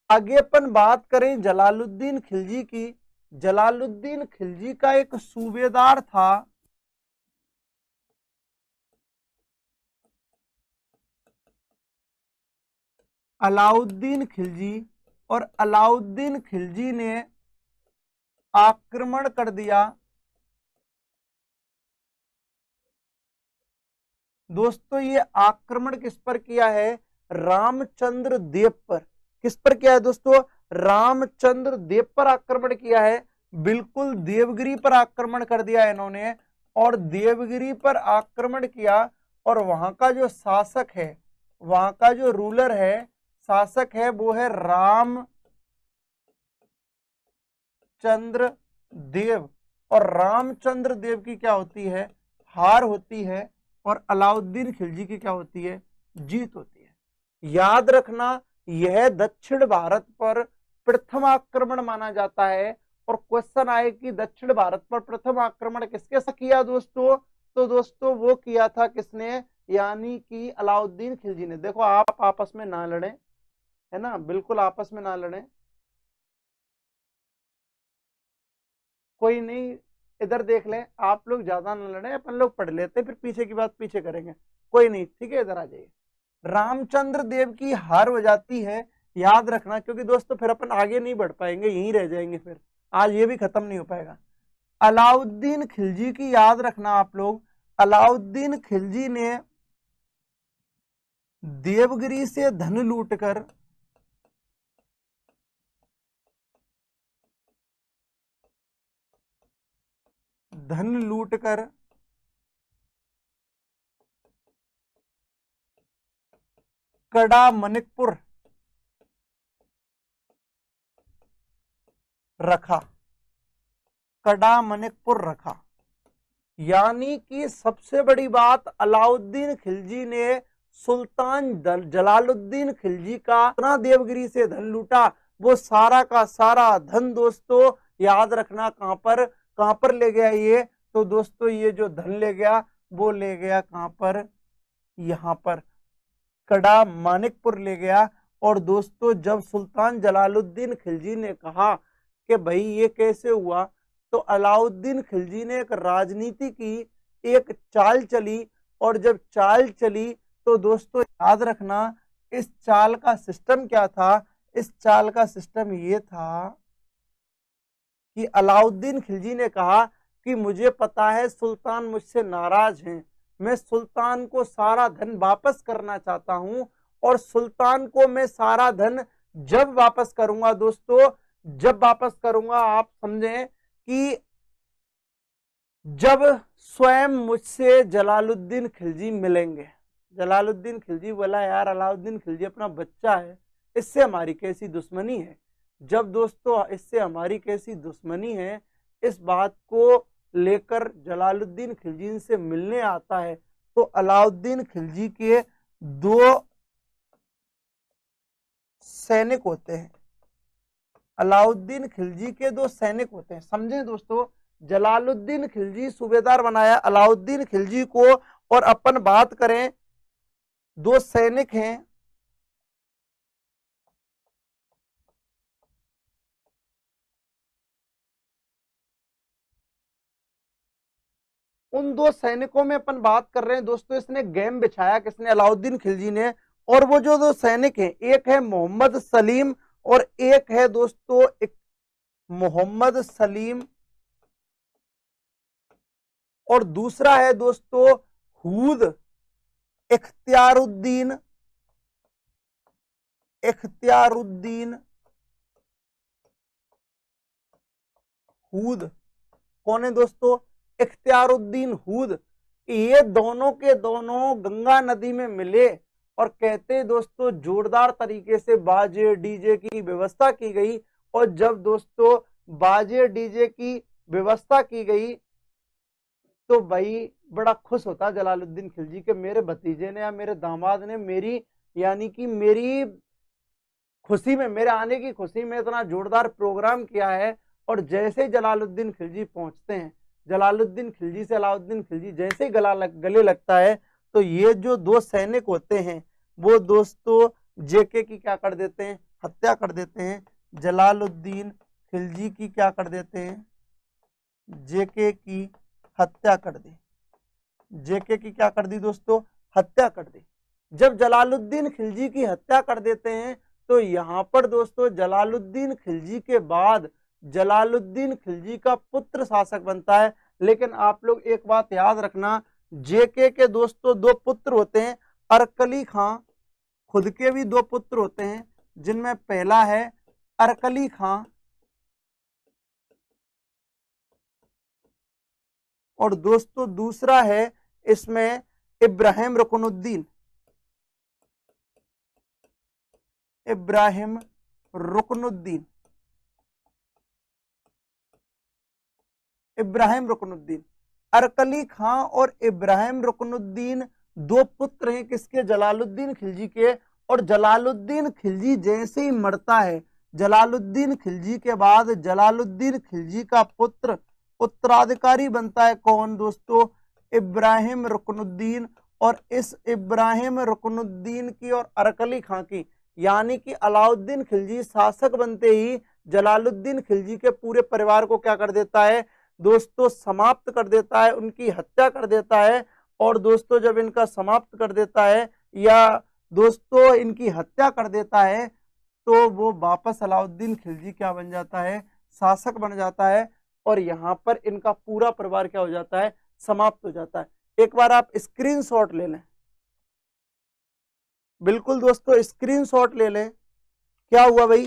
आगे अपन बात करें जलालुद्दीन खिलजी की। जलालुद्दीन खिलजी का एक सूबेदार था अलाउद्दीन खिलजी, और अलाउद्दीन खिलजी ने आक्रमण कर दिया दोस्तों। ये आक्रमण किस पर किया है? रामचंद्र देव पर। किस पर किया है दोस्तों? रामचंद्र देव पर आक्रमण किया है। बिल्कुल देवगिरी पर आक्रमण कर दिया इन्होंने, और देवगिरी पर आक्रमण किया, और वहां का जो शासक है, वहां का जो रूलर है, शासक है, वो है रामचंद्र देव। और रामचंद्र देव की क्या होती है? हार होती है, और अलाउद्दीन खिलजी की क्या होती है? जीत होती है। याद रखना, यह दक्षिण भारत पर प्रथम आक्रमण माना जाता है। और क्वेश्चन आए कि दक्षिण भारत पर प्रथम आक्रमण किसके साथ किया दोस्तों? तो दोस्तों वो किया था किसने? यानी कि अलाउद्दीन खिलजी ने। देखो आप आपस में ना लड़े, है ना, बिल्कुल आपस में ना लड़े, कोई नहीं, इधर देख लें, आप लोग ज्यादा ना लड़े, अपन लोग पढ़ लेते, फिर पीछे की बात पीछे करेंगे, कोई नहीं, ठीक है, इधर आ जाइए। रामचंद्र देव की हार हो जाती है, याद रखना, क्योंकि दोस्तों फिर अपन आगे नहीं बढ़ पाएंगे, यहीं रह जाएंगे, फिर आज ये भी खत्म नहीं हो पाएगा। अलाउद्दीन खिलजी की याद रखना आप लोग। अलाउद्दीन खिलजी ने देवगिरी से धन लूटकर धन लूटकर कड़ा मनिकपुर रखा, कड़ा मनिकपुर रखा। यानी कि सबसे बड़ी बात, अलाउद्दीन खिलजी ने सुल्तान जलालुद्दीन खिलजी का इतना देवगिरी से धन लूटा, वो सारा का सारा धन दोस्तों याद रखना कहां पर ले गया ये? तो दोस्तों ये जो धन ले गया, वो ले गया कहां पर? यहां पर कड़ा मानिकपुर ले गया। और दोस्तों जब सुल्तान जलालुद्दीन खिलजी ने कहा कि भाई ये कैसे हुआ, तो अलाउद्दीन खिलजी ने एक राजनीति की, एक चाल चली। और जब चाल चली तो दोस्तों याद रखना, इस चाल का सिस्टम क्या था? इस चाल का सिस्टम ये था कि अलाउद्दीन खिलजी ने कहा कि मुझे पता है सुल्तान मुझसे नाराज हैं, मैं सुल्तान को सारा धन वापस करना चाहता हूं, और सुल्तान को मैं सारा धन जब वापस करूंगा दोस्तों, जब वापस करूंगा, आप समझें कि जब स्वयं मुझसे जलालुद्दीन खिलजी मिलेंगे। जलालुद्दीन खिलजी बोला यार अलाउद्दीन खिलजी अपना बच्चा है, इससे हमारी कैसी दुश्मनी है? जब दोस्तों इससे हमारी कैसी दुश्मनी है, इस बात को लेकर जलालुद्दीन खिलजी से मिलने आता है। तो अलाउद्दीन खिलजी के दो सैनिक होते हैं, अलाउद्दीन खिलजी के दो सैनिक होते हैं, समझे दोस्तों। जलालुद्दीन खिलजी सूबेदार बनाया अलाउद्दीन खिलजी को, और अपन बात करें दो सैनिक हैं, उन दो सैनिकों में अपन बात कर रहे हैं दोस्तों। इसने गेम बिछाया किसने? अलाउद्दीन खिलजी ने। और वो जो दो सैनिक हैं, एक है मोहम्मद सलीम, और एक है दोस्तों मोहम्मद सलीम, और दूसरा है दोस्तों हूद इख्तियारुद्दीन, इख्तियारुद्दीन हूद। कौन है दोस्तों? इख्तियारुद्दीन हूद। ये दोनों के दोनों गंगा नदी में मिले, और कहते दोस्तों जोरदार तरीके से बाजे डीजे की व्यवस्था की गई। और जब दोस्तों बाजे डीजे की व्यवस्था की गई, तो भाई बड़ा खुश होता जलालुद्दीन खिलजी के मेरे भतीजे ने या मेरे दामाद ने मेरी, यानी कि मेरी खुशी में, मेरे आने की खुशी में इतना जोरदार प्रोग्राम किया है। और जैसे जलालुद्दीन खिलजी पहुंचते हैं, जलालुद्दीन खिलजी से अलाउद्दीन खिलजी जैसे गले लगता है, तो ये जो दो सैनिक होते हैं वो दोस्तों जेके की क्या कर देते हैं? हत्या कर देते हैं, जलालुद्दीन खिलजी की क्या कर देते हैं, जेके की हत्या कर दी। जेके की क्या कर दी दोस्तों, हत्या कर दी। जब जलालुद्दीन खिलजी की हत्या कर देते हैं तो यहां पर दोस्तों जलालुद्दीन खिलजी के बाद जलालुद्दीन खिलजी का पुत्र शासक बनता है। लेकिन आप लोग एक बात याद रखना, जेके के दोस्तों दो पुत्र होते हैं, अरकली खां खुद के भी दो पुत्र होते हैं, जिनमें पहला है अरकली खां और दोस्तों दूसरा है इसमें इब्राहिम रुकनुद्दीन। इब्राहिम रुकनुद्दीन, इब्राहिम रुकनुद्दीन, अरकली खां और इब्राहिम रुकनुद्दीन दो पुत्र हैं किसके, जलालुद्दीन खिलजी के। और जलालुद्दीन खिलजी जैसे ही मरता है, जलालुद्दीन खिलजी के बाद जलालुद्दीन खिलजी का पुत्र उत्तराधिकारी बनता है कौन दोस्तों, इब्राहिम रुकनुद्दीन। और इस इब्राहिम रुकनुद्दीन की और अरकली खां की, यानी कि अलाउद्दीन खिलजी शासक बनते ही जलालुद्दीन खिलजी के पूरे परिवार को क्या कर देता है दोस्तों, समाप्त कर देता है, उनकी हत्या कर देता है। और दोस्तों जब इनका समाप्त कर देता है या दोस्तों इनकी हत्या कर देता है तो वो वापस अलाउद्दीन खिलजी क्या बन जाता है, शासक बन जाता है। और यहाँ पर इनका पूरा परिवार क्या हो जाता है, समाप्त हो जाता है। एक बार आप स्क्रीनशॉट ले लें, बिल्कुल दोस्तों स्क्रीनशॉट ले लें। क्या हुआ भाई,